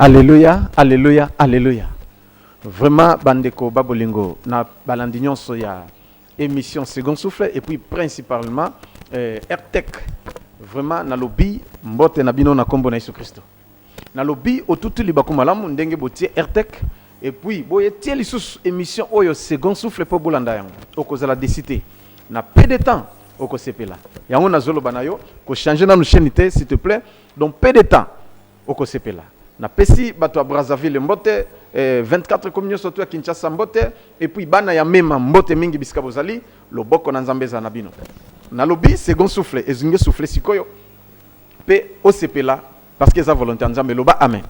Alléluia, alléluia, alléluia. Vraiment, bandeko babolingo na balandignon soya émission second souffle et puis principalement RTEC. Vraiment na lobby mbote na bino na kombo na Yesu Christo. Na lobby otutu libako malamu ndenge botie RTEC et puis boye tie lisusu émission oyo second souffle po bolanda yango. Okozala décité na peu de temps okosepela. Yango na zolo banayo ko changer na chaîne s'il te plaît. Donc peu de temps okosepela. Na pesi bato a Brazzaville mbote 24 communions surtout à Kinshasa mbote et puis bana ya mema mbote mingi bisika bozali loboko na nzambe za nabino na lobi second souffle ezinge souffle sikoyo pe osepela parce que sa volonté nzambe loba amen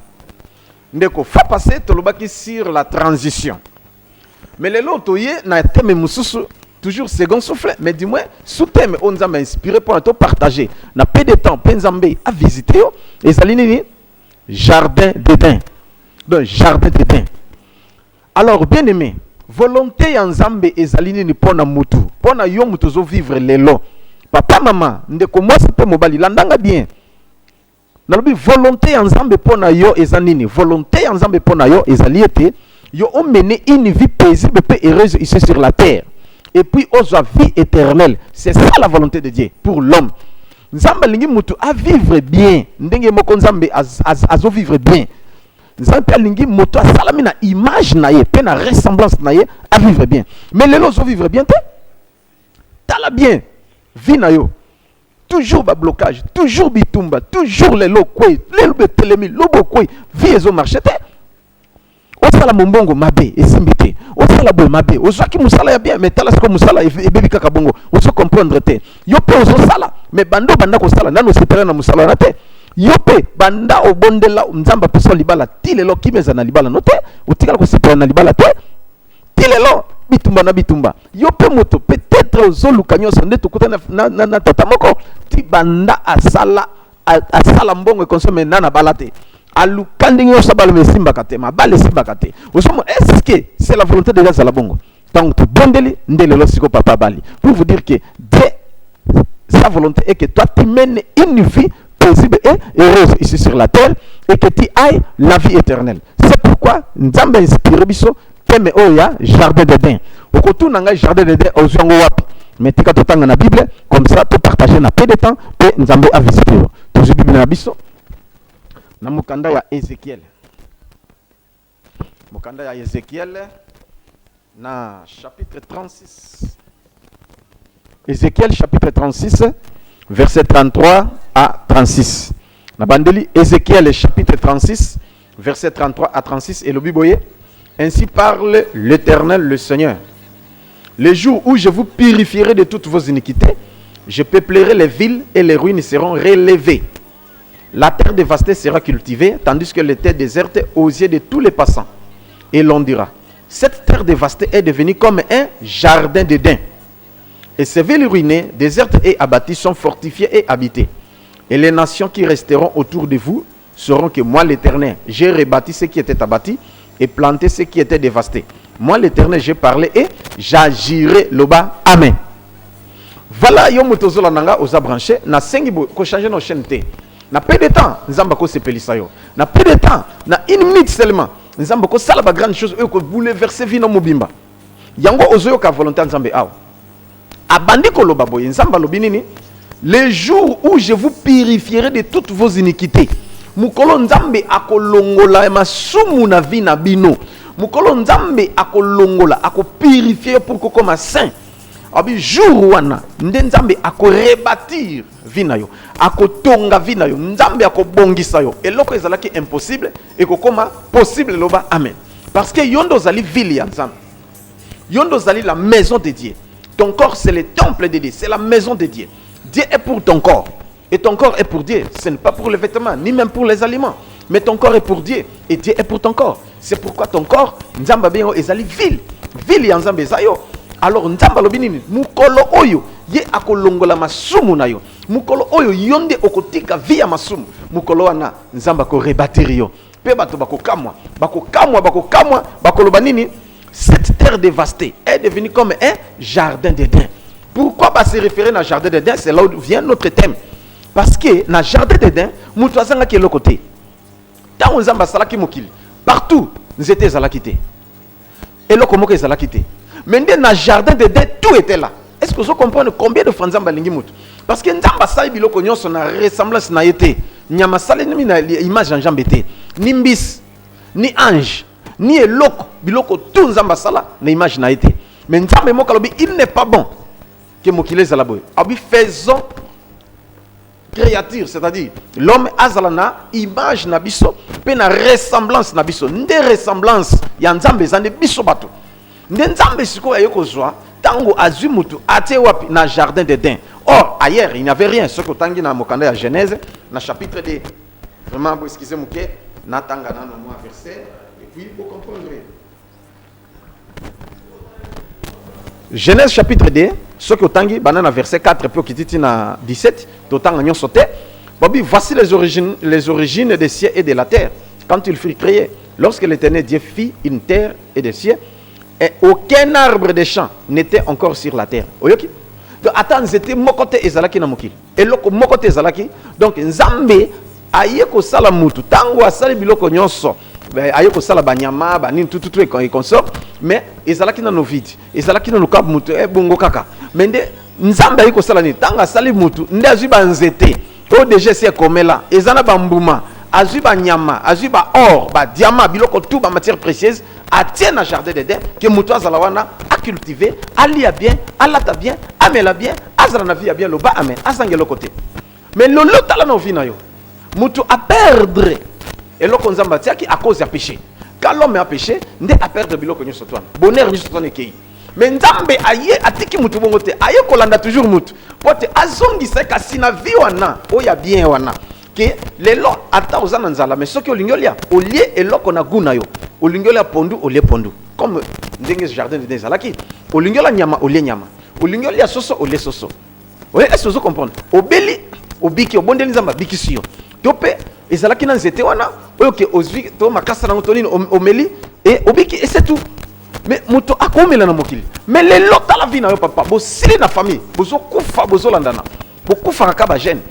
ndeko fa passer to lobaki sur la transition mais les loto ye na thème mususu toujours second souffle mais du moins sous thème on nzambe inspiré pour to partager na peu de temps penzambe a visiter yo ezali nini Jardin d'Éden. Donc, jardin d'Éden. Alors, bien aimé, volonté en Zambé et Zalini ni pona mutu. Pona yo mutu zo vivre lelo. Papa, maman, ndeko moi c'est pas mobali. Landanga bien. Nalobi volonté en Zambé pona yo et Zanini. Volonté en Zambé pona yo et Zaliete. Yo ont mené une vie paisible et heureuse ici sur la terre. Et puis, aux vie éternelle. C'est ça la volonté de Dieu pour l'homme. Nzamba lingi mutu a vivre bien ndenge moko nzambe azo vivre bien nzambe lingi mutu a salami na image na ye pe na ressemblance na ye a vivre bien mais lelo zo vivre bien te tala bien vie na yo toujours ba blocage toujours bitumba toujours lelo kwe lelo betelemi lobo kwe vie ezo marcher te osala mombongo mabe esimbite osala boy mabe ozaki musala ya bien mais tala siko musala ebebi kaka bongo oso comprendre te yo pe ozo sala mais bando banda ko sala nano sepere na musala na te yo pe banda obondela nzamba peso libala tilelo kimeza na libala no te utikala ko sepere na libala te tilelo bitumba na bitumba yo pe moto peut-être ozo lukanyo sonde tukuta na tata moko ti banda asala mbongo consomme na balate alukandingo sabalo mesimba katema bale simba kate osomo est-ce que c'est la volonté de Dieu à la bongo donc tu bondeli ndele lo siko papa bali pour vous dire que Dieu sa volonté est que toi tu mènes une vie paisible et heureuse ici sur la terre et que tu ailles la vie éternelle. C'est pourquoi nzambe inspiré biso teme oya jardin d'Éden okotu nanga jardin d'Éden ozwango wapi mais tika totanga na Bible comme ça tu partager na peu de temps pe nzambe a visiter toujours Bible na biso na mukanda ya Ezekiel. Mukanda ya Ezekiel na chapitre 36. Ézéchiel chapitre 36 verset 33 à 36. Na bandeli Ézéchiel chapitre 36 verset 33 à 36 et le Biboye ainsi parle l'Éternel le Seigneur. Le jour où je vous purifierai de toutes vos iniquités, je peuplerai les villes et les ruines seront relevées. La terre dévastée sera cultivée, tandis que les terres désertes aux yeux de tous les passants. Et l'on dira, cette terre dévastée est devenue comme un jardin d'Éden. Et ces villes ruinées, désertes et abattues sont fortifiées et habitées. Et les nations qui resteront autour de vous sauront que moi l'Éternel, j'ai rebâti ce qui était abattu et planté ce qui était dévasté. Moi l'Éternel, j'ai parlé et j'agirai là-bas. Amen. Voilà, yomotozola nanga osa branché, na sengibo ko changer nos chaînes té. Na peu de temps, nzamba ko sepelisa yo. Na peu de temps, na une minute seulement, nzamba ko sala ba grande chose ko bouleverser vie no mobimba. Yango ozoyo ka volonté nzambe aw. Abandi ko loba boye nzamba lobi nini? Les jours où je vous purifierai de toutes vos iniquités. Mukolo nzambe akolongola masumu na vie na bino. Mukolo nzambe akolongola akopurifier pour ko koma saint. Abi jour wana nde nzambe akorebâtir vie na yo akotonga vie na yo nzambe akobongisa yo eloko ezalaki impossible ekokoma possible loba amen parce que yondo zali ville ya nzambe yondo zali la maison de Dieu. Ton corps c'est le temple de Dieu, c'est la maison de Dieu. Dieu est pour ton corps et ton corps est pour Dieu. Ce n'est pas pour les vêtements ni même pour les aliments, mais ton corps est pour Dieu et Dieu est pour ton corps. C'est pourquoi ton corps nzamba bengo ezali ville ya nzambe zayo. Alors nzamba lobinini mukolo oyo ye akolongola masumu na yo mukolo oyo yonde okotika via masumu mukolo wana nzamba ko rebâtir yo pe bato bakokamwa bakoloba nini cette terre dévastée est devenue comme un jardin d'Éden. Pourquoi se référer à jardin d'Éden? C'est là où vient notre thème parce que na jardin d'Éden mutu azanga ke lokote tant nzamba salaki mokili partout nous étions zalakité et là comment que zalakité mais dans le jardin de Dieu tout était là. Est-ce que vous comprenez combien de fois nzamba lingi mutu parce que nzamba sali biloko nyonso na ressemblance na yete nyama sali ni na image en jambete ni mbis ni ange ni eloko biloko tout nzamba sala na image na yete mais nzamba mo kalobi il n'est pas bon que mokile zala boy abi faisons créature, c'est-à-dire l'homme azalana image na biso pe na ressemblance na biso nde ressemblance ya nzambe zande biso bato nde nzambe siko ayeko zwa tango azwi mutu atie wapi na jardin d'Éden. Or ailleurs il n'y avait rien ce que tangi na mokanda ya Genèse na chapitre 2 vraiment vous excusez-moi que na tanga na no moi verset et puis vous comprendrez Genèse chapitre 2 ce que tangi banana verset 4 puis kititi na 17 totanga nyon sauté Bobby voici les origines des cieux et de la terre quand il fut créé lorsque l'Éternel Dieu fit une terre et des cieux et aucun arbre des champs n'était encore sur la terre. Oyoki donc attends c'était mokote ezalaki na mokili et loko mokote ezalaki donc nzambe ayeko sala mutu tango asali biloko nyonso ayeko sala banyama banini tout et consort mais ezalaki na no vide ezalaki na no kab mutu e bongo kaka mais nde nzambe ayeko sala ni tango asali mutu nde azwi banzete o déjà c'est comme là ezana bambuma azwi banyama azwi ba or ba diamant biloko tout ba matière précieuse atient na jardin d'Éden que mutu azala wana a cultiver alia bien alata bien amela bien azala na vie bien lo ba amen azangelo côté mais lolo tala na vie na yo mutu a perdre et loko nzamba tiaki à cause du péché quand l'homme a péché nde a perdre biloko nyoso twana bonheur nyoso twana kei mais nzambe aye atiki mutu bongo te aye kolanda toujours mutu pote azongisa kasi na vie wana oya bien wana que lelo ata ozana nzala mais soki olingolia olie eloko na guna yo olingolia pondu olie pondu comme ndenge jardin de Zalaki olingolia nyama olie nyama olingolia soso olie soso oye est-ce que vous comprenez obeli obiki obondeli nzamba bikisi yo tope ezalaki na nzete wana oyo ke ozwi to makasa na ngotonini omeli et obiki et c'est tout mais muto akomela na mokili mais lelo tala vie na yo papa bo sili na famille bozo kufa bozo landana bo kufa ka ba jeune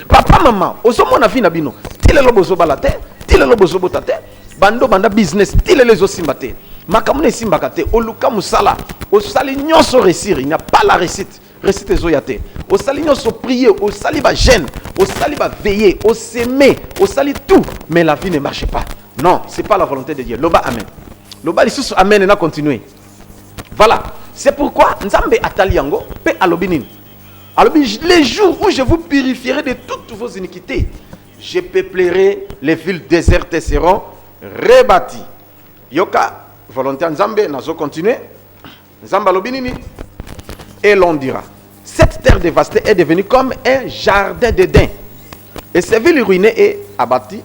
papa maman ozomona vie na bino tilelo bozo balate tilelo bozo botate bando banda business tilelo zo simbate makamune simbaka te oluka musala osali nyonso réussir il n'y a pas la réussite réussite zoyate osali nyonso prier osali ba jeune osali ba veiller osaimer osali tout mais la vie ne marche pas non c'est pas la volonté de Dieu loba amen loba lisusu amen na continuer voilà c'est pourquoi nzambe atali yango pe alobinini alobi les jours où je vous purifierai de toutes vos iniquités je peuplerai les villes désertes et seront rebâties yoka volonté nzambe nazo continuer nzambe alobinini et l'on dira cette terre dévastée est devenue comme un jardin d'Éden et ces villes ruinées et abattues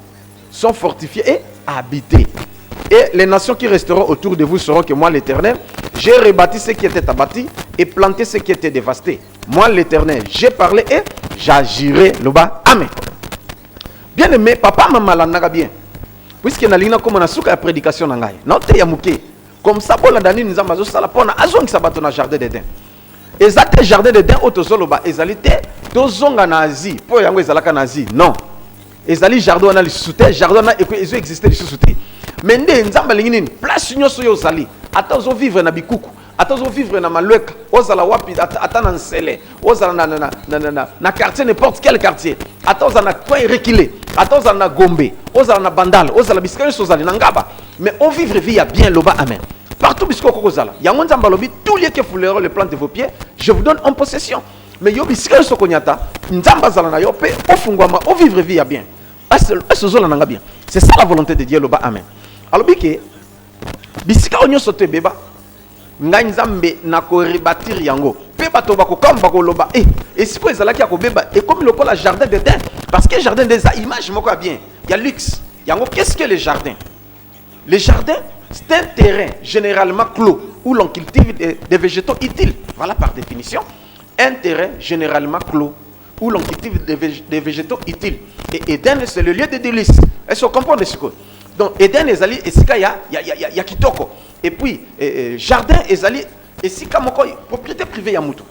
sont fortifiées et habitées et les nations qui resteront autour de vous sauront que moi l'Éternel j'ai rebâti ce qui était abattu et planté ce qui était dévasté. Moi l'Éternel j'ai parlé et j'agirai là-bas. Amen. Bien aimé papa maman la bien puisque na lina comme na suka ya prédication na ngai na te ya muke comme ça bola dani nzamba zo sala pona azongi sabato na jardin d'Éden ezate jardin d'Éden otozoloba ezalité tozonga na Asie po yango ezalaka na Asie non ezali jardin na lisuté jardin na ezo exister lisuté mais nde nzamba lingi nini place nyonso yo zali ata ozo vivre na bikuku ata ozo vivre na malweka ozala wapi ata na nsele ozala na quartier n'importe quel quartier ata ozala na coin reculé ata ozala na Gombe ozala na Bandal ozala bisika nyonso ozali na Ngaba mais on vivre vie ya bien loba amen partout bisiko kokozala yango nzamba lobi tous les que fouleront les plantes de vos pieds je vous donne en possession mais yo bisika nyonso konyata nzamba zala na yo pe ofungwama o vivre vie ya bien est-ce zola nanga bien c'est ça la volonté de Dieu loba amen alors bike bisika nyonso te beba ngai nzambe na ko rebâtir yango pe bato bakokamba koloba et siko ezalaki ya kobeba et comme lokola jardin d'Éden parce que jardin des images moko bien il y a luxe yango qu'est-ce que les jardins c'est un terrain généralement clos où l'on cultive des végétaux utiles voilà par définition un terrain généralement clos où l'on cultive des végétaux utiles et Éden c'est le lieu de délices est-ce que vous comprenez ce que donc Éden ezali esika ya kitoko et puis jardin ezali esika moko propriété privée ya mutu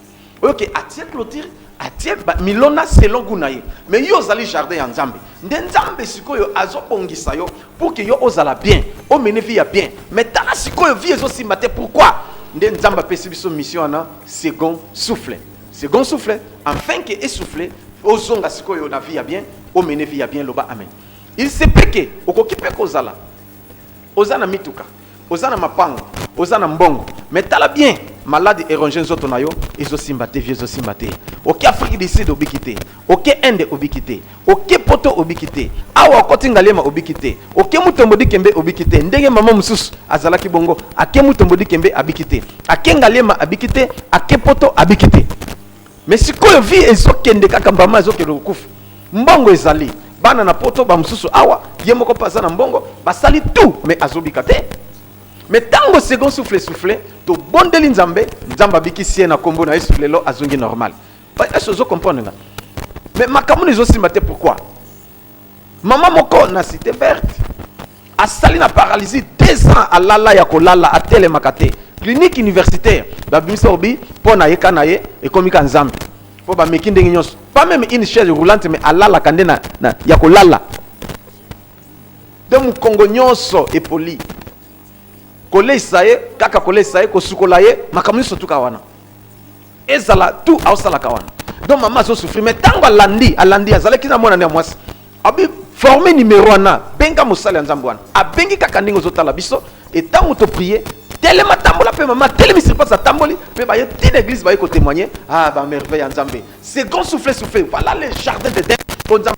OK atie clôture atie milona selon gunaye mais yo zali jardin ya nzambe nde nzambe sikoyo azobongisa yo pour que yo ozala bien o mene vie ya bien mais tala sikoyo vie ezo matin pourquoi nde nzamba pesi biso mission na second souffle afin que essouffler ozonga sikoyo na vie ya bien o mene vie ya bien loba amen. Il se peut que okokipe kozala ozana mituka ozana mapango ozana mbongo mais tala bien malade éronge nzoto na yo ezosimba te vieux ezosimba te oke Afrique du Sud obiki te oke Inde obiki te oke poto obiki te awa okoti ngalema obiki te oke mutombodi kembe obiki te ndenge mama mususu azalaki bongo ake mutombodi kembe abiki te ake ngalema abiki te ake poto abiki te mais sikoyo vie ezokende kaka mbama ezokende kokufa mbongo ezali bana na poto ba mususu awa ye moko paza na mbongo basali tout mais azobika te. Mais tango second souffle to bondeli nzambe biki sie na kombo na yesu lelo azongi normal. Est-ce que vous comprenez? Mais makamuni zo simate pourquoi? Maman moko na cité verte a sali na paralysie 2 ans à lala ya kolala a tele makate. Clinique universitaire ba bimisorbi po na yeka na ye e komika nzambe. Po ba mekinde nyos. Pas même une chaise roulante mais à lala kande na ya kolala. De mu kongo nyonso e poli. Kole isaye kaka kole isaye ko sukola ye makamuni sotuka wana ezala tout ausala kawana donc maman zo souffrir mais tango alandi azala kina mona na mwasi abi formé numéro 1 benga musala nzambo wana abengi kaka ndingo zotala biso et tango to prier telema tambola pe maman telemi sur pas tamboli pe ba ye tin église ba ye ko témoigner ba merveille nzambe c'est grand souffler voilà les jardins de Dieu pour nzambe.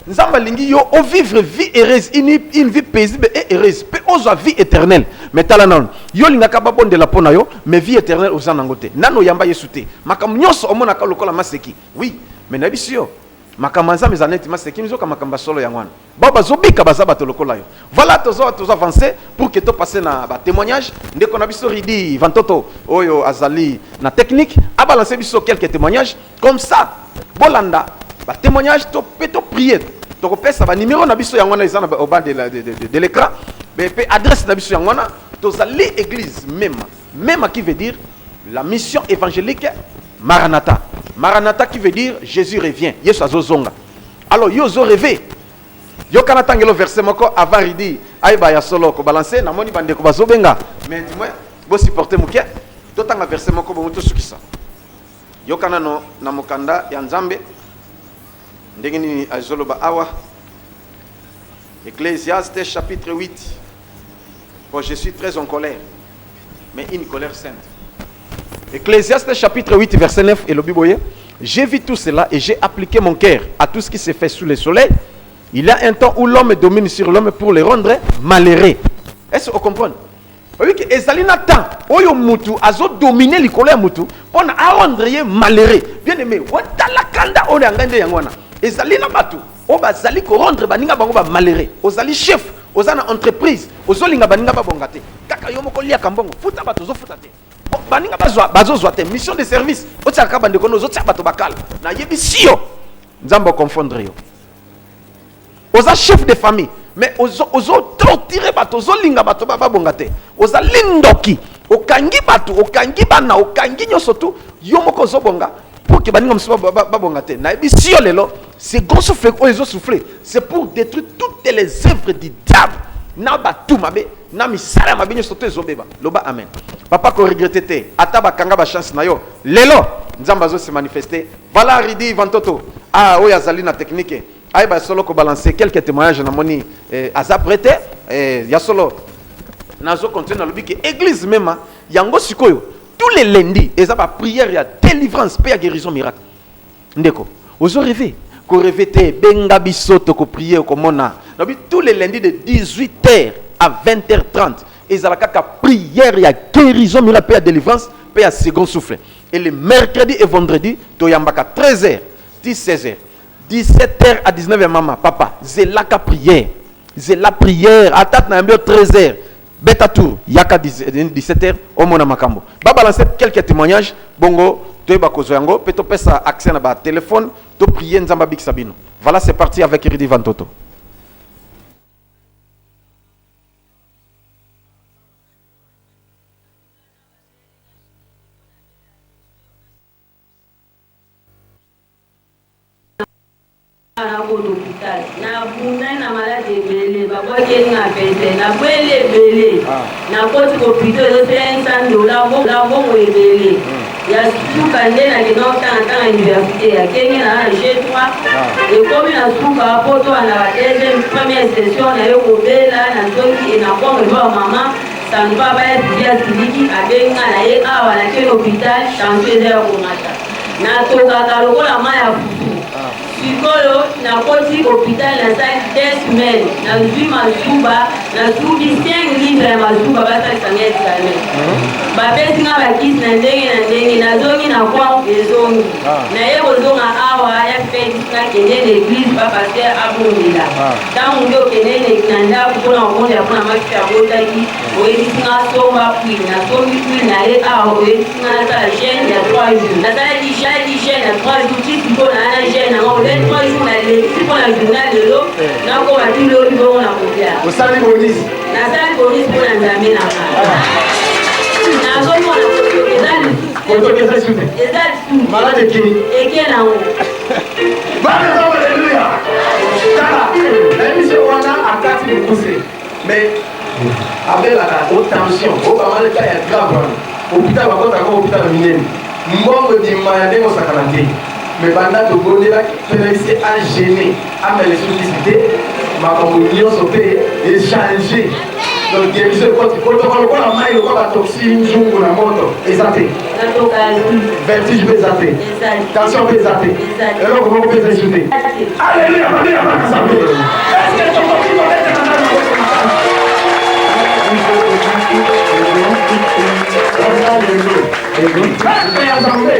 Nzamba lingi yo o vivre vie heureuse une vie paisible et heureuse pe ozo vie éternelle mais tala non yo linga ka babonde la pona yo mais vie éternelle ozana ngote nano yamba yesuté makam nyonso omona ka lokola maseki oui mais na bisio makamanza mezaneti maseki mizoka makamba solo yangwana baba zobika bazaba to lokola yo voilà tozo avancer pour que to passer na ba témoignage ndeko na biso ridi vantoto oyo azali na technique a balancer biso quelques témoignages comme ça bolanda ba témoignage to peto prier to ko pesa ba numéro na biso yangwana izana au bas de l'écran be adresse na biso yangwana to zali église même qui veut dire la mission évangélique Maranatha qui veut dire Jésus revient yesu azozonga alors yo zo rêver yo kana tangelo verset moko avant ridi ayba ya solo ko balancer na moni bande ko bazobenga mais dis-moi bo supporter muke to tanga verset moko bo muto sukisa yo kana no na mokanda ya nzambe ndengeni azoloba awa Ecclésiaste chapitre 8. Bon, je suis très en colère, mais une colère sainte. Ecclésiaste chapitre 8 verset 9 et le Bible. J'ai vu tout cela et j'ai appliqué mon cœur à tout ce qui se fait sous le soleil. Il y a un temps où l'homme domine sur l'homme pour le rendre malheureux. Est-ce que vous comprenez? Oui, que ezalina temps oyo mutu azo dominer likolo ya mutu pona a rendre ye malheureux. Bien aimé, watala kanda oyo ngande yangwana. Ezalina batu o bazali ko rendre baninga bango ba malheureux. Ozali chef, ozana entreprise, ozolinga baninga ba bongate. Kaka yo moko lia kambongo, futa batu zo futa te. Baninga bazozwa te mission de service. Otsaka bande kono zo tsaka bato bakala. Na yebisio nzambo confondre yo. Oza chef de famille. Mais ozo torturer bato, ozo linga bato ba bongate. Oza lindoki, okangi bato, okangi bana, okangi nyosotu, yo moko zo bonga pour que baninga mso ba bongate. Na ebisio lelo, c'est gros souffle ozo souffler, c'est pour détruire toutes les œuvres du diable. Na batu mabe, na misala mabe nyosotu ezobeba. Loba amen. Papa ko regretter te, ataba kanga ba chance na yo. Lelo, nzamba zo se manifester. Voilà ridi vantoto. Ah, oya zali na technique. Aïe bah solo ko balancer quelques témoignages na moni aza prêté ya solo nazo continuer na lobi que église même yango sikoyo tous les lundis eza ba prière ya délivrance pe ya guérison miracle ndeko ozo rêver ko rêver te benga bisoto ko prier ko mona lobi tous les lundis de 18h à 20h30 ezala kaka prière ya guérison miracle pe ya délivrance pe ya second souffle et le mercredi et vendredi to yambaka 13h 16h 17h à 19h, maman, papa, c'est la prière. C'est la prière. Atat na 13h. Beta tour. Yaka 17h. Au mona makambo. Ba balancer quelques témoignages. Bongo, to ba kozoyango. Peto pesa accès na ba téléphone. To prier nzamba big sabino. Voilà, c'est parti avec Ridi Vantoto. na ko d'hôpital na bunda na malade belé ba ko ke na pese na belé belé na ko ti hôpital de $500 la bo mo belé ya suka nde na kino tanta université ya kenge na G3 et comme na suka poto na deuxième première session na yo ko bela na zoki na ko ba mama ça ne va pas être bien siliki abenga na ye awa na ke hôpital chantier de ko mata na to ka lokola maya Sikolo na koti hôpital na 5 semaines na zuma suba na subi 5 livres ya mazuba basa sangeti kale babesi na bakisi na ndenge na zongi na kwa ezongi na ye bozonga awa ya feti na kende l'église ba pasteur abondela tangu ndio kende na ndaku pona omonde apona makisi ya botaki oyebisi nga somba puis na sombi puis na ye awa oyebisi nga na sala jeune ya 3 jours na sala di jeune ya 3 jours tiki mpona na jeune na 3 jours na l'église pour la journée de l'eau na ko bati l'eau di bon na kopia osali bonisi na sala bonisi pour la nzambe na ka na zo mo na koto kesa sute malade kini eke na o bana za haleluya tala na emission wana akati mukuse mais abelaka o tension o kamale ka ya grave hôpital bakota ko hôpital minene mbongo dimba ya ndenge osakana te mais banda tobondelaki pénaliste a gêné amele sollicité makambo nyonso mpe échanger donc émission ekoti kotoko lokola mai lokola batoxi nzungu na moto eza te vertige mpe eza te tension mpe eza te eloko moko mpe eza esu te alleluya balia bakasambe eske tokoki kobetela na nzambe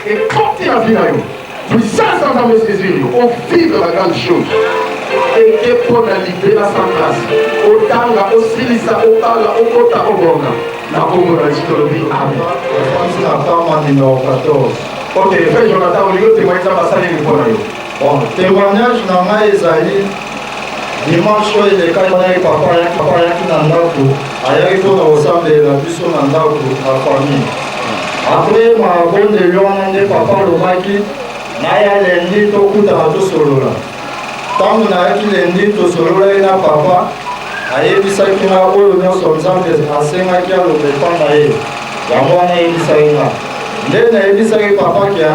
ekoti na vi na yo puissance dans ta Jésus, on vit de la grande chose. Et que pour la libérer la grâce, au tanga, au silisa, au tala, au kota, au bona. La commun de l'histoire, amen. Numéro 14. Ok, frère Jonathan, au niveau de témoignage, ça va s'aller pour nous. Bon, témoignage dans ma Esaïe. Dimanche, il est quand même papa qui n'a pas tout. Ailleurs, il faut ressembler la puissance dans la famille. Après, ma bonne de Lyon, papa le maki. Naya lendi tokutana tosolola ntango nayaki lendi tosolola ye na papa ayebisaki nga oyo nyonso nzambe asengaki aloba epa na ye yango wana ayebisaki nga nde nayebisaki papa kia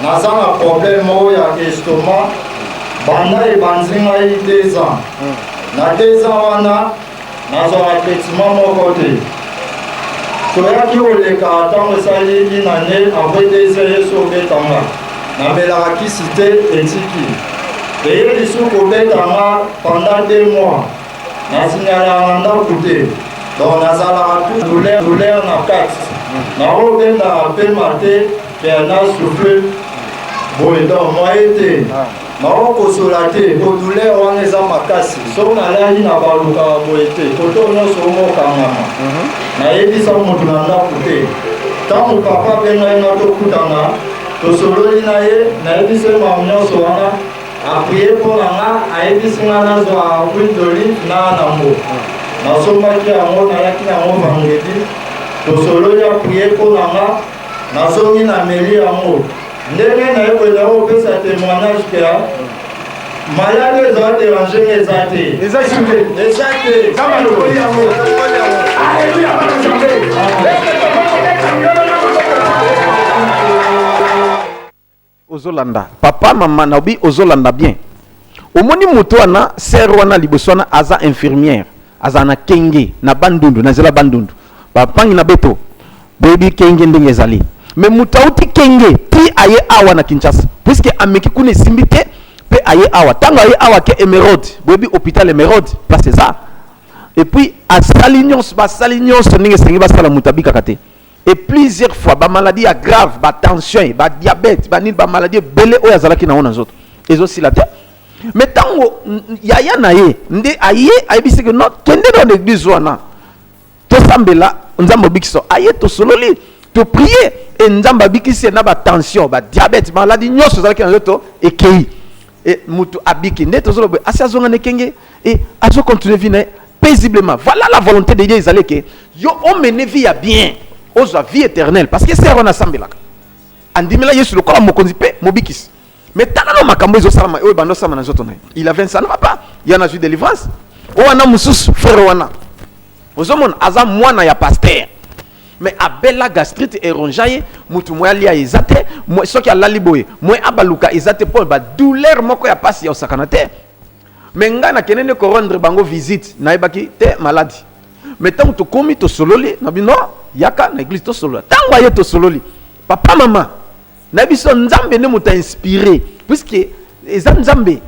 naza na problème moko ya estomac banda ebanzi ngai 2 ans na 2 ans wana nazwaka traitement moko te toyaki koleka ntango esaliki na nde apres 2 ans yesu obetanga namelaka kisi te etiki eye lisusu kobetanga pendant 2 mois nasinyalaka ndako te donc nazalaka tu douleur na kati nakobendaka pema te ke nasouffle boye donc moye te nakokosola te po douleur wana eza makasi soki nalali na balukaka boye te koto nyonso omokangama nayebisa motu na ndako te ntango papa mpe ngai nga tokutana tosololi na ye nayebisi mamu nyonso wana aprie mpo na nga ayebisi nga nazwa huile d'olive na nango nasombaki yango nayaki yango vendredi tosololi aprie mpo na nga nazongi na meli yango ndenge nayekoela opesa témoignage ke malade eza dérange nga eza te eza te kama lokoli yango alleluya bana nzambe ozolanda papa mama na obi ozolanda bien omoni moto wana ser wana liboso wana aza infirmière aza na kenge na bandundu na zela bandundu bapangi na beto boyebi kenge ndenge ezali mais moto auti kenge ti aye awa na Kinshasa puisque ameki kuna esimbi te pe aye awa tango aye awa ke Emeraude boyebi hôpital Emeraude place eza et puis asali nyonso basali nyonso ndenge esengi basala moto abikaka te. Et plusieurs fois, ba maladie grave, ba tension, ba diabète, ba nid, ba maladie belé o yazalaki na on autres. Et aussi la tête. Mais tango yaya na ye, nde aye ayebisi que non, kende dans l'église wana. To sambela, nzambo bikso, aye to sololi, to prier et nzamba bikisi na ba tension, ba diabète, maladie nyonso yazalaki na autres et kei. Et mutu abiki nde to solo asia zonga ne kenge et aso continuer vivre paisiblement. Voilà la volonté de Dieu izaleke. Yo on mene vie bien. Oza vie éternelle parce que c'est on assemble là andimela yesu lokola mokonzi pe mobikis Mais tanano makambo ezo salama oyo bando sama na zoto na. Il a 20 ça ne va pas. Il y en a eu délivrance. Oana mususu frère wana. Ozomon aza mwana ya pasteur. Mais abela gastrite et ronjaye mutu moya lia ezate mo soki alali boye mo abaluka ezate pour ba douleur moko ya pasi ya osakana te. Mais ngana kenene ko rendre bango visite na ebaki te maladie. Mais tant to komi to sololi na bino yaka na église to sololi. Tango aye to sololi. Papa maman na biso nzambe ne muta inspiré puisque eza nzambe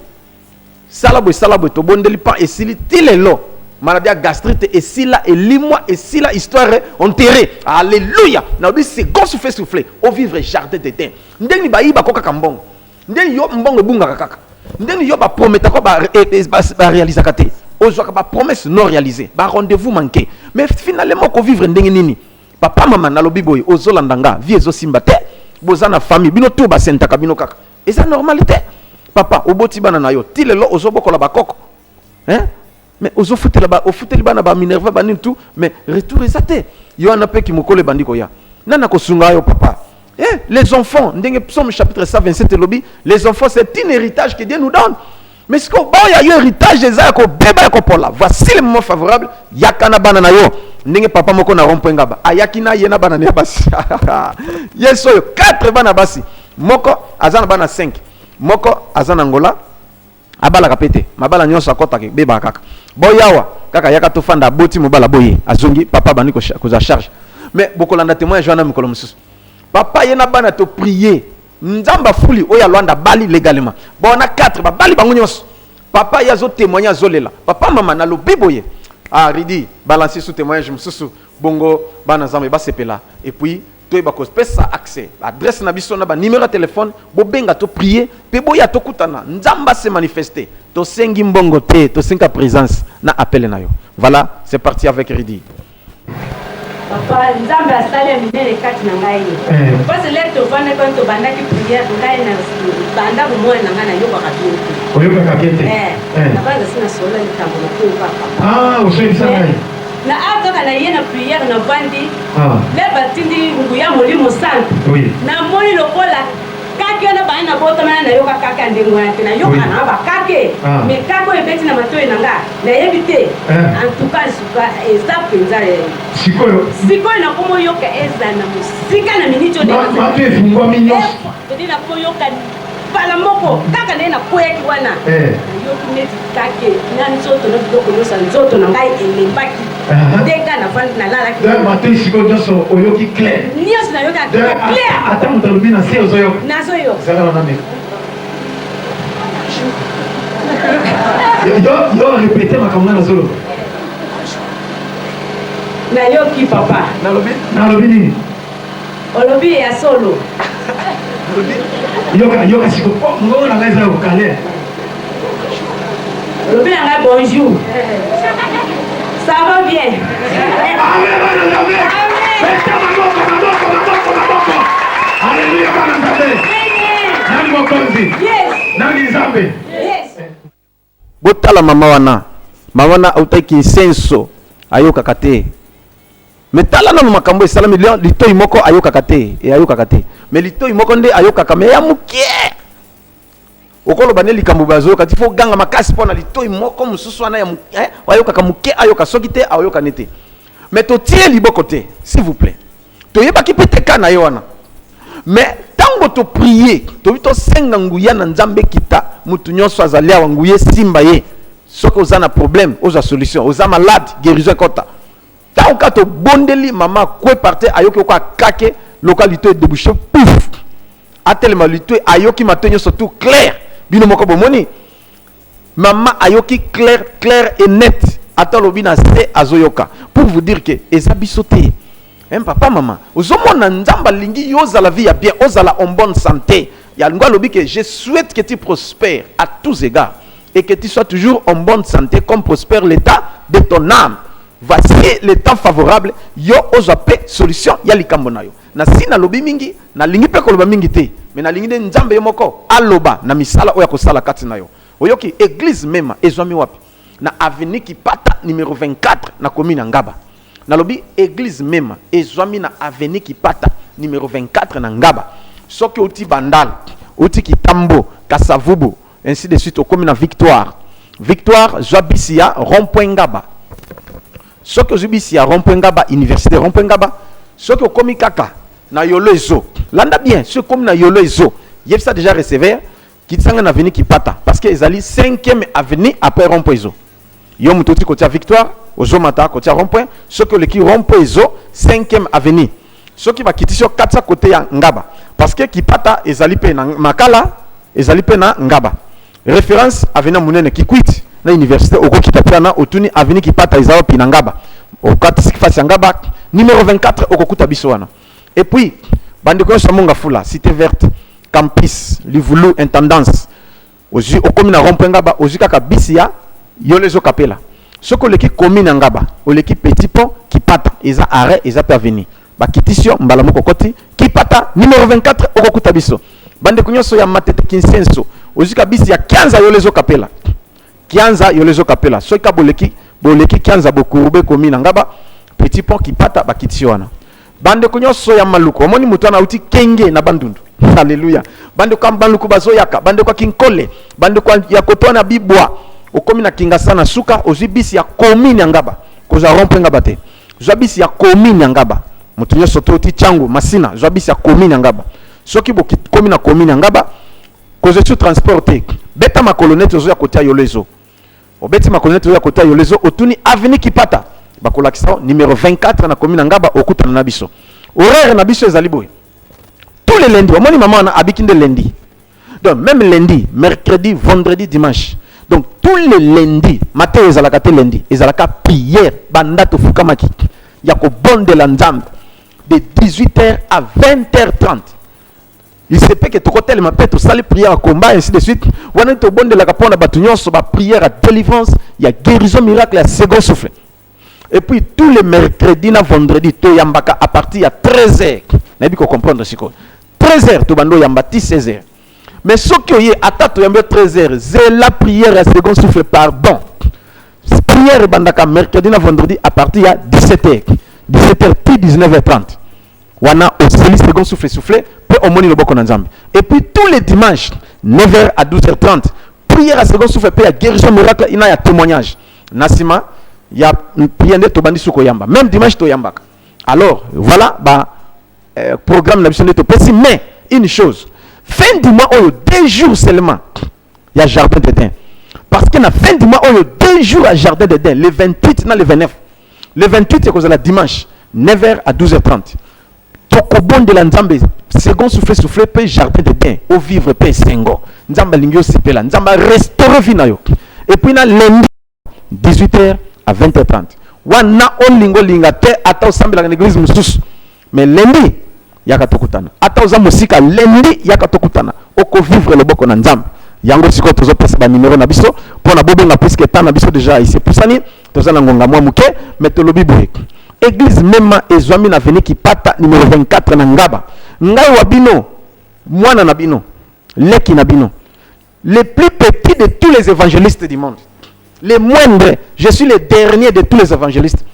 salabo to bondeli pa esili tilelo maladie gastrite esila elimwa esila histoire enterrée. Alléluia. Na bi c'est gon souffler au vivre jardin d'éden. Ndeni ba yiba koka kambongo. Ndeni yo mbongo bunga kaka. Ndeni yo ba promettre ko ba réaliser kate. Ozwaka ba promesse non réalisée, ba rendez-vous manqué. Mais finalement ko vivre ndenge nini? Papa maman na lobi boy ozolandanga vie ezo simba te. Bozana famille bino to ba sentaka bino kaka. Et ça normalité. Papa oboti bana na yo tilelo ozobokola ba koko. Hein? Mais ozo futela ba ofuteli bana ba minerva ba nin tout mais retour ezate. Yo ana pe ki mokole bandiko ya. Nana ko sunga yo papa. Les enfants, Psaume chapitre 127 lobi, les enfants c'est un héritage que Dieu nous donne. Mais ce qu'il y a un héritage des Zako beba ko pola. Voici le moment favorable. Yakana banana yo. Ndenge papa moko na rompo ngaba. Ayakina yena banana basi. Yeso yo 4 bana basi. Moko azana bana 5. Moko azana Angola. Abala kapete. Mabala nyonso akota ke beba kaka. Boyawa kaka yaka to fanda boti mobala boye. Azongi papa bani ko za charge. Mais bokolanda témoin Joana mikolo mususu. Papa yena bana to prier. Nzamba fuli oya Luanda bali légalement. Bon on a 4 ba bali bango nyonso. Papa yazo témoigner zolela. Papa mama na lo biboye. Ah ridi balancer sous témoignage mususu bongo bana nzamba ba sepela. Et puis toi ba ko pesa accès. Adresse na biso na ba numéro de téléphone bo benga to prier pe boya to kutana. Nzamba se manifester. To sengi mbongo te, to senga présence na appel na yo. Voilà, c'est parti avec Ridi. Papa nzambe asali minene kati na ngai parce que to vana quand to banda ki prière ngai na banda mo na ngana yo ba kabete oyo ba kabete na banda sina solo ni tambo ko papa usoi sana na aka kana yena prière na vandi le batindi nguya molimo santo na moni lokola kake na bana bota mana na yo kaka ndengo yake na yo kana ba kake me kako ebeti na matoe nanga na yebite en tout cas suka eza penzale sikoyo na komo yoka eza na musika na minito de mato efungwa minyo tedi na komo yoka bala moko kaka na na koya ki wana yo kineti kake na nzoto na bidoko yosa nzoto na ngai elembaki deka na fandi na lala ki mato isiko nyoso oyoki clair nyos na yoka clair ata mutalobi na se ozoyo nazoyo zala na me yo répéter makambo na zolo na yoki papa nalobi nini olobi ya solo yoka siko ngoko na ngai za kokale olobi na ngai bonjour ça va bien amen alléluia bana nzambe nani mokonzi nani nzambe botala mama wana autaki senso ayokaka te. Mais tala na makambo esalami litoi moko ayokaka te e ayokaka te. Mais litoi moko nde ayokaka me ya mukie. Okolo bane likambo bazoyoka ti fo ganga makasi pona litoi moko mususu wana ya mukie ayokaka mukie ayoka soki te ayoka nete. Mais to tie liboko te s'il vous plaît. To yebaki pete kana yo wana. Mais tango to prier to vito senga nguya na nzambe kita mutu nyonso azalia wanguye simba ye. Soko ozana problème oza solution oza malade guérison kota. Tango to bondeli mama kwe parte ayoki ko kake localité débouché pouf. Atelema lito ayoki matonyo surtout clair. Bino moko bomoni. Mama ayoki clair et net. Atalobi na se azoyoka pour vous dire que ezabisote. Papa maman ozomona nzamba lingi yoza la vie ya bien ozala en bonne santé. Ya ngwa lobi que je souhaite que tu prospères à tous égards et que tu sois toujours en bonne santé comme prospère l'état de ton âme. Voici le temps favorable yo ozape solution ya likambo na yo. Na sina lobi mingi na lingi pe koloba mingi te mais na lingi de nzambe yo moko aloba na misala oya kosala kati na yo. Oyoki église mema ezwami wapi na avenue Kipata numéro 24 na commune Ngaba. Na lobi église mema ezwami na avenue Kipata numéro 24 na Ngaba. Soki uti bandal uti Kitambo Kasavubu, ainsi de suite, au commune Victoire. Victoire, Joabisia, Rond-Point Ngaba. Ce que Joabisia, Rond-Point Ngaba, Université Rond-Point Ngaba, ce que Komi Kaka, na Yolo Ezo. Landa bien, ce comme na Yolo Ezo. Il y a ça déjà recevé, qui sont en avenue qui pata. Parce qu'ils allaient 5e avenue après Rond-Point Ezo. Yom Mutoti côté Victoire, Ozo Mata côté Rond-Point, ce que le qui Rond-Point Ezo, 5e avenue. Ce qui va quitter sur 4 côté Ngaba. Parce que qui pata, ils allaient na Makala, ils allaient na Ngaba. Référence avenue Mounene qui quitte na université au Kokitapiana, au Tuni avenue qui pata, ils allaient Pinangaba. Au 4 face Ngaba, numéro 24 au Kokuta Bissoana. Et puis, Bandeko Samonga Fula, Cité Verte, Campus, Livulu, Intendance, au commune Rond-Point Ngaba, au Zikaka Bissia, Yolezo Kapela. Ce que l'équipe commune Ngaba, ou l'équipe Petit Pont, qui pata, ils ont arrêt, ils ont pervenu. Bakitisio, Mbalamo Kokoti, qui pata, numéro 24, au Kokuta Bisso. Bandeko Nyoso ya Matete Kinsenso, au Zika Bissia, 15 Yolezo Kapela. 15 Yolezo Kapela. Ce que boleki 15 Bokourbe commune Ngaba, Petit Pont, qui pata, Bakitisio. Bande kunyo soya maluko omoni mutana uti kenge na bandundu. Haleluya. Bande kwa mbaluku bazoyaka, bande kwa kinkole, bande kwa yakotona bibwa. Okomi na kinga sana suka ozibisi ya komini Ngaba. Koza Rond-Point Ngaba te. Zobisi ya komini Ngaba. Mutunyo soto uti changu masina, zobisi ya komini Ngaba. Soki boki komini Ngaba, koze tu transporter. Beta makolonete ozo ya kotia yolezo. Obeti makolonete ozo ya kotia yolezo otuni avenue Kipata. Bakolakisa numéro 24 na commune Ngaba okuta na biso. Horaire na biso ezali boy. Tous les lundis, omoni maman na abikinde lundi. Donc même lundi, mercredi, vendredi, dimanche. Donc tous les lundis, matin ezalaka te lundi, ezalaka prière banda to fukamaki. Yako bon de la nzambe de 18h à 20h30. Il se peut que tu côté le matin tu sali prière à combat ainsi de suite. Wana to bon de la kapona batunyo so ba prière à délivrance, il y a guérison miracle à second souffle. Et puis tous les mercredis na vendredi to yambaka à partir de 13h. N'a pas comprendre ce que 13h to bando yambati 16h. Mais ce que y ata to yamba 13h, c'est la prière à second souffle pardon. Prière bandaka mercredi na vendredi à partir de 17h. 17h puis 19h30. Wana au second souffle peut au moni le boko nzambe. Et puis tous les dimanches 9h à 12h30, prière à second souffle peut guérison miracle ina ya témoignage. Nasima il y a prière de Tobandi Suko Yamba, même dimanche to Yambaka. Alors, voilà, programme la mission de Topesi, mais une chose, fin du mois, 2 jours seulement, il y a Jardin d'Éden. Parce que la fin du mois, 2 jours à Jardin d'Éden, le 28, non le 29. Le 28, c'est cause la dimanche, 9h à 12h30. Tokobon de la Nzambe, second souffle, paix Jardin d'Éden, au vivre, paix Sengo. Nzamba Lingyo Sipela, Nzamba restaurer Vinayo. Et puis, lundi, 18h à 20h30. Wana olingo lingate ata osambela na église mususu. Mais lundi yakatokutana. Ata oza musika lundi yakatokutana. Oko vivre le boko na nzambe. Yango siko tozo pesa ba numéro na biso pona bobenga puisque temps na biso déjà ici pusani toza na ngonga mwa muke mais tolobi boye. Église même ezwami na veni ki pata numéro 24 na Ngaba. Ngai wabino mwana na bino. Leki na bino. Le plus petit de tous les évangélistes du monde. Les moindres, je suis le dernier de tous les évangélistes.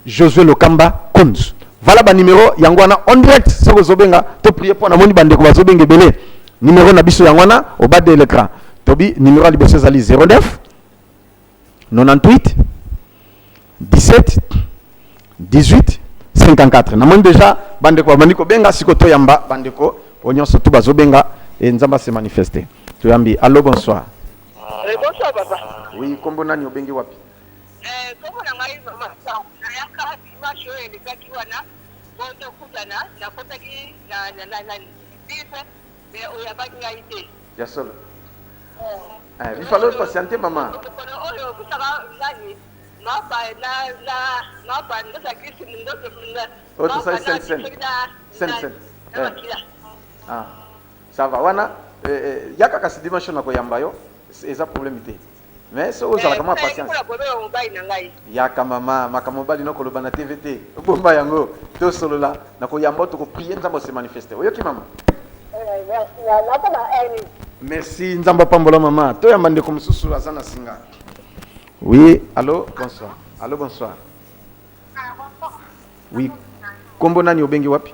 Josué Lokamba Kunz. Voilà le numéro, Yangwana en direct. Si vous avez prié pour Namoni Bandeko, vous avez belé. Numéro Nabiso Yangwana au bas de l'écran. Tobi, numéro Libération Zali 09 98 17 18 54. Namoni déjà Bandeko Bandeko Benga Sikoto Yamba Bandeko. Onyon Sotou Bazobenga et Nzamba se manifester. Tuyambi, allô, bonsoir. Bonsoir papa. Oui, kombo nani obengi wapi? Kombo na ngai mama sa. Na yaka dimanche ele kaki wana. Bonto kutana na kotaki na dife mais oya ba ngai te. Ya solo. Il fallait patienter maman. Oyo kutaka ngani. Mapa mapa ndo sakisi ndo tuna. Oh, tu sais sen. Ah. Ça va wana yaka kasi dimanche na ko yamba yo. C'est un problème. Mais c'est aux alarmes patience. Yaka mama, makamobali no koloba na TVT. Bomba yango, to solo la, na ko yamba to ko prier nzambo se manifester. Oyoki mama. Merci nzamba pambola mama. To yamba ndeko mususu azana singa. Oui, allô, bonsoir. Allô, bonsoir. Oui. Kombo nani obengi wapi?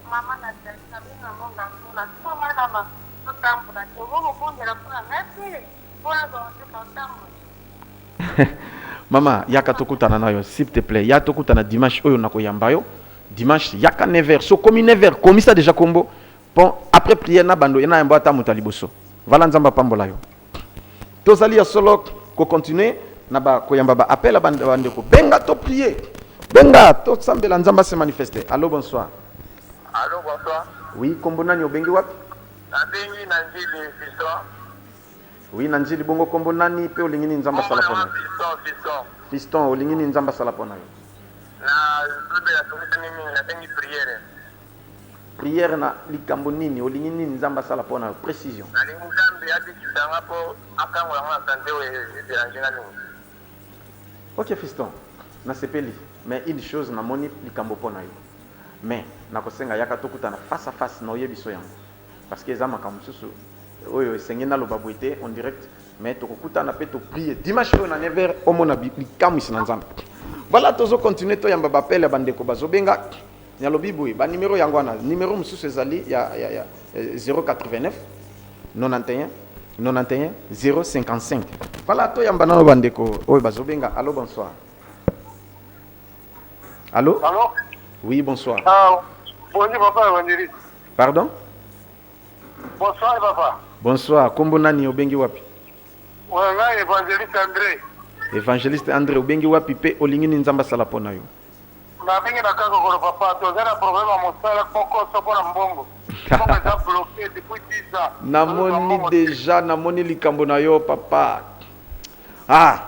Mama na totambula tobokokundela mpona ngapile mpona zonzuka otambula. Mama, yaka tokutana nayo, s'il te plaît. Ya tokutana dimanche oyo nakoyamba yo. Dimanche yaka 9h. So komi 9h, komi ça déjà kombo. Bon, après prière na bando yana yamba ta muta liboso. Vala nzamba pambola yo. Tozali ya solo ko continuer na ba koyamba ba appel bande ko. Benga to prier. Benga to sambela nzamba se manifester. Allô, bonsoir. Allô, bonsoir. Oui, kombo nani obengi wapi? Nabengi na Njili Fiston. Oui, Nanjili bongo kombo nani pe olingini nzamba sala pona. Fiston olingini nzamba sala pona yo. Na zube ya solution nini na tengi prière. Prière na likambo nini olingini nzamba sala pona yo, précision. Na lingambi hadi kitanga po akango la mwana sante we de anjinga nini. OK Fiston. Na sepeli, mais une chose na moni likambo pona yo. Mais na kosenga yaka tokutana face à face na oyebiso yango. Parce que zama kamususu oyo sengena lo babwete en direct mais tokokutana pe to prier dimanche na 9h omona likamwisi na nzambe. Voilà tozo continuer to yamba bapele bandeko bazobenga nyalobi boy ba numéro yango wana numéro mususu ezali ya 089 91 91 055. Voilà to yamba na bandeko oyo bazobenga. Allô, bonsoir. Allô? Allô? Oui, bonsoir. Bonjour papa évangéliste. Pardon? Bonsoir papa. Bonsoir. Kombo nani obengi wapi? Wanga évangéliste André. Évangéliste André obengi wapi pe olingini nzamba sala pona yo. Na bengi na kako ko papa to zera problème mosala koko sopona mbongo. Mbongo est bloqué depuis 10 ans. Namoni déjà namoni likambo na yo papa. Ah.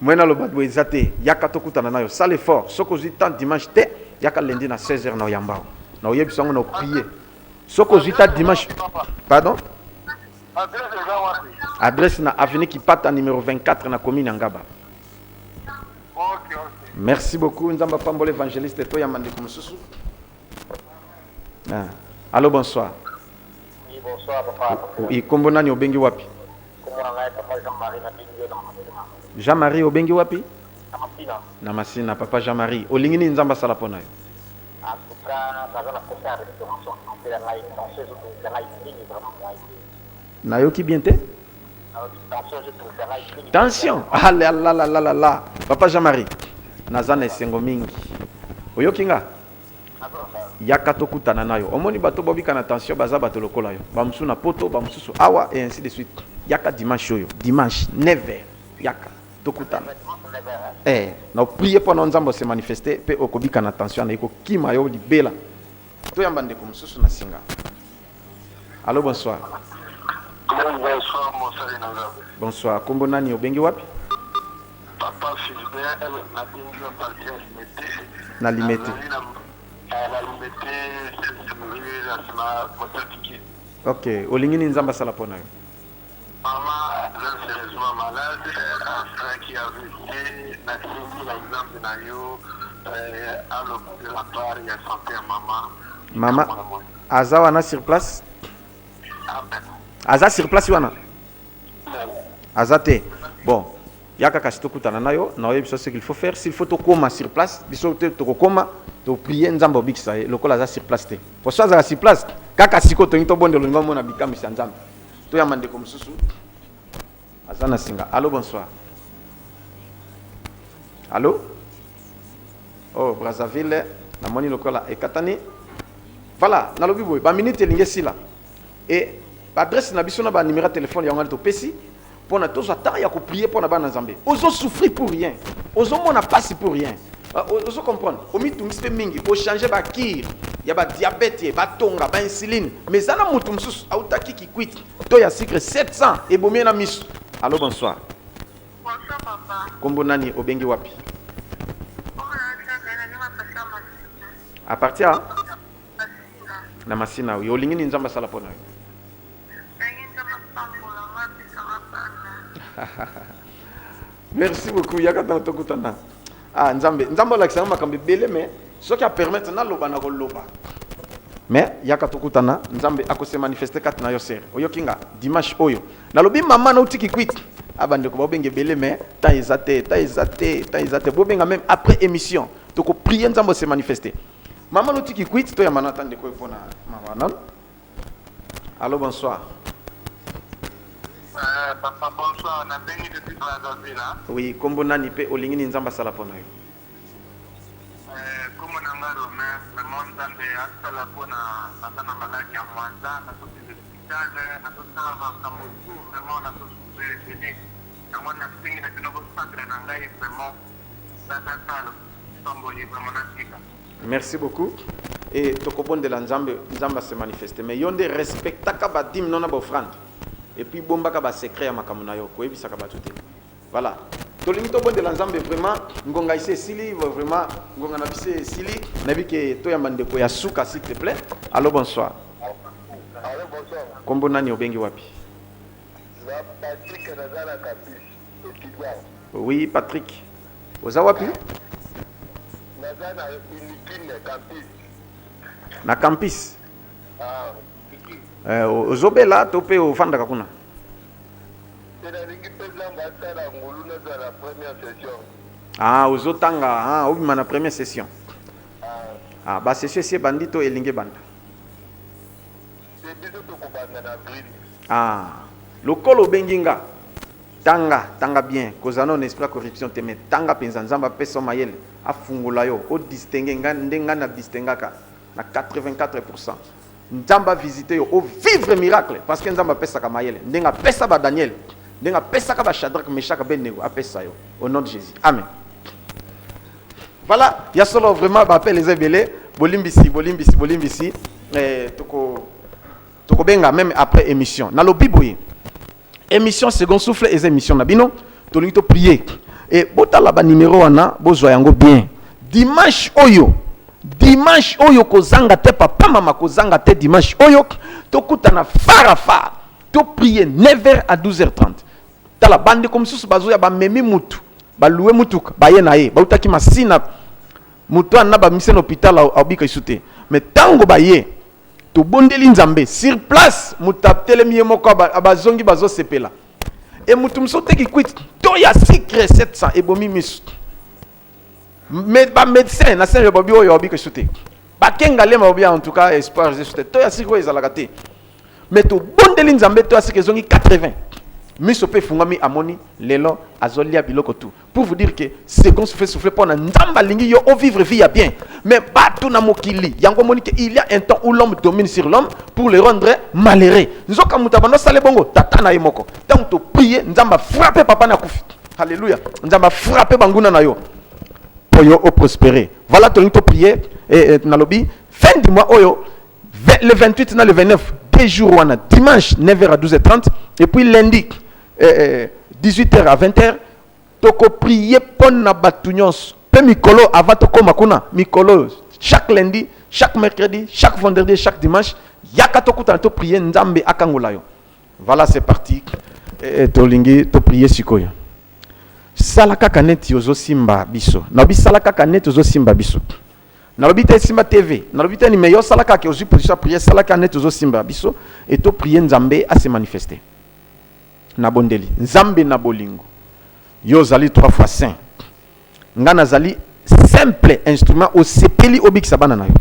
Mwena lo badwe zate yaka tokutana nayo. Sale fort. Soko zita dimanche te yaka lundi na 16h na yambao. Na oyebisango na prier. Soko zita dimanche. Pardon? Adresse na avenue Kipata numéro 24 na commune Ngaba. Ok. Merci beaucoup nzamba pambole évangéliste to yamande kumususu. Ah. Allô, bonsoir. Oui, bonsoir papa. Oui, kombo nani obengi wapi? Comment on a papa Jean-Marie na bingi na Jean-Marie obengi wapi? Masina. Na Masina, papa Jean-Marie. Olingini nzamba sala pona yo. En tout cas, dans la prochaine restauration, on fait la live dans ce jour de la live vraiment. Nayoki bien te? Tension. Ah là là là là là. Papa Jean-Marie. Nazana esengo mingi. Oyokinga? Yaka tokutana nayo. Omoni bato bobika na tension baza bato lokola yo. Bamusu na poto, bamusu awa et ainsi de suite. Yaka dimanche yo. Dimanche 9h. Yaka tokutana. Na prier pour nzambo se manifester pe okobika na tension na iko kima yo libela. To yamba ndeko mususu na singa. Allô, bonsoir. Bonsoir, mon frère Nagabe. Bonsoir. Kombo nani obengi wapi? Papa Philbert, na bingi wa partir Limete. Na Limete. Na Limete, c'est mourir à ma mototiki. OK. Olingini nzamba sala pona yo. Maman, elle est sérieusement malade. Un frère qui a visité, na sini la exemple na yo, à l'opératoire, il y a santé à maman. Maman, Aza wana sur place? Aza sur place wana? Azate. Bon, yaka kasi tokutana nayo, na oyebi ce qu'il faut faire. S'il faut tokoma sur place, biso tokoma, to prier nzambo bikisa lokola aza sur place te. Pour ça aza sur place, kaka siko to ngito bonde longa mona bikamisa nzambo. To ya mandeko mususu. Azana singa. Allô, bonsoir. Allô? Oh, Brazzaville, na moni lokola ekatani. Voilà, na lobi boy, ba minute lingesi là. Et adresse na biso na ba numéro de téléphone ya ngali to pesi pour na tous attendre ya ko prier pour na ba nzambe. Ozo souffrir pour rien. Ozo mona passe pour rien. Ozo comprendre. Omi tumispe mingi, o changer ba kir, ya ba diabète, ba tonga, ba insuline. Mais ça na mutu msusu autaki ki quit. To ya sucre 700 et bomie na misu. Allô, bonsoir. Bonsoir papa. Kombo nani obengi wapi? À partir na Masina, yo lingini nzamba sala pona yo. Merci beaucoup yaka dans tokutana. Ah nzambe la kisama makambe bele mais ce qui a permettre na loba na ko loba. Mais yaka tokutana nzambe akose manifester kat na yo ser. Oyokinga dimanche oyo. Na lobi mama na utiki quit. Abande ko bobenge bele mais ta izate bobenga même après émission. Toko prier nzambe se manifester. Maman nous qui quitte, toi, il y a un peu de quoi pour maman. Allô, bonsoir. Papa, bonsoir. On a béni depuis Brazzaville. Oui, kombo nani pe olingi ni nzamba sala pona yo. Comme on a marre, mais mon tante a sala pona na malaki ya mwanza na sote hospital na sote na kamutu vraiment na sote béni. Na mwana singi na kinogo sacré na ngai vraiment ça tamboli vraiment na sika. Merci beaucoup. Et tokobon de la nzamba se manifester. Mais yonde respectaka ba dim non na ba offrande. Et puis bomba ka ba secret ya makamuna yo ko ebisa ka ba tuté. Voilà. Tolingi to bon de la nzambe vraiment ngonga ise sili vraiment ngonga na bise sili na bi ke to ya mandeko ya suka s'il te plaît. Allô, bonsoir. Allô, bonsoir. Kombo nani obengi wapi? La Patrick Nazara Kapis. Oui, Patrick. Oza wapi? Nazara Philippine Kapis. Na campus. Ah. Ozobela tope ofandaka kuna. La première session. Ah, ozotanga, obima na première session. Ah, ba session c'est bandito elinge banda. C'est bizarre to kobanda na avril. Ah, lokolo benginga. Tanga bien. Kozano n'esprit corruption te met tanga penza nzamba peso mayele. Afungula yo, o distinguer ndenga na distingaka na 84%. Nzamba visiter yo, o vivre miracle parce que nzamba pesa ka mayele. Ndenga pesa ba Daniel. Ndenga pesa ka ba Shadrach, Meshach, Abednego, apesa yo au nom de Jésus. Amen. Voilà, il y a solo vraiment ba appel les ebele, bolimbisi toko benga même après émission. Na lo biboye. Émission second souffle et émission na bino, to lingi to prier. Et botala ba numéro wana, bozwa yango bien. Dimanche oyo kozanga te papa mama kozanga te dimanche oyo to kutana farafa. To prier 9h à 12h30. Tala bande comme sous bazoya ba memi mutu. Ba loué mutuka, ba ye na ye, ba utaki masina mutu na ba mise na hôpital abika isute. Mais tango ba ye to bondeli nzambe sur place mutaptelemi moko abazongi bazo sepela. Et mutu msote ki kwit to ya secret 700 ebomi misu. Mais ba médecin na saint bobi oyo abika isute. Ba kenga lema obi en tout cas espoir juste to ya secret ezalaka te. Mais to bondeli nzambe to ya secret zongi 80. Misope fungami amoni lelo azolia biloko tout. Pour vous dire que second souffle pour nzamba lingi yo o vivre vie bien. Mais pas tout na mokili. Yango moni que il y a un temps où l'homme domine sur l'homme pour le rendre malheureux. Nzoka mutabano sale bongo tata na yemoko. Tant to prier nzamba frapper papa na kufi. Alléluia. Nzamba frapper banguna na yo. Pour yo au prospérer. Voilà to prier et na lobby fin du mois oyo le 28 na le 29 2 jours wana dimanche 9h à 12h30 et puis lundi 18h à 20h, toko prier pour na batunyos. Pe mikolo avant toko makuna mikolo chaque lundi, chaque mercredi, chaque vendredi, chaque dimanche, yaka toko tanto prier nzambe akangola yo. Voilà, c'est parti. Tolingi to prier sikoyo. Salaka kanet yozo simba biso. Na bi salaka kanet yozo simba biso. Na lobite simba TV. Na lobite ni meilleur salaka ke ozu position prier salaka kanet yozo simba biso et to prier nzambe a se manifester. Na bondeli nzambe na bolingo yo zali 3 fois saint ngana zali simple instrument au sepeli obikisa bana na yo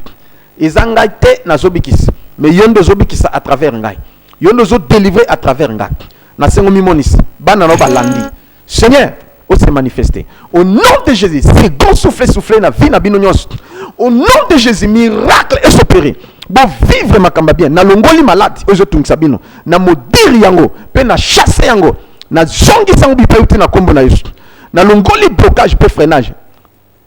ezanga te na zobikisa mais yondo zobikisa à travers ngai yondo zo délivrer à travers ngai na sengo mimonis bana no balandi Seigneur o se manifester au nom de Jésus c'est bon souffler na vie na bino nyos au nom de Jésus miracle et s'opérer bo vivre makamba bien na longoli malade ozo tungisa bino na modiri yango pe na chasse yango na zongi sango bi pe na kombo na Yesu na longoli blocage pe freinage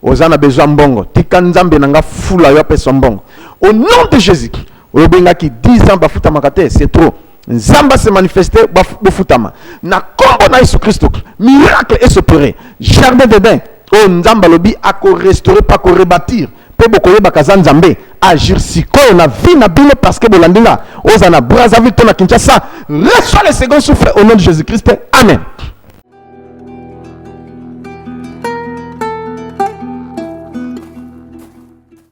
ozana besoin mbongo tika nzambe nanga fula yo pe sombongo au nom de Jésus obenga ki 10 ans bafuta makate c'est trop nzamba se manifester bafutama na kombo na Yesu Christ miracle et s'opérer jardin d'Éden o nzamba lobi ako restaurer pas ko rebâtir pe bokoye bakaza nzambe agir sikoyo na vie na bino parce que bolandinga ozana Brazzaville to na Kinshasa reçois le second souffle au nom de Jésus Christ. Amen.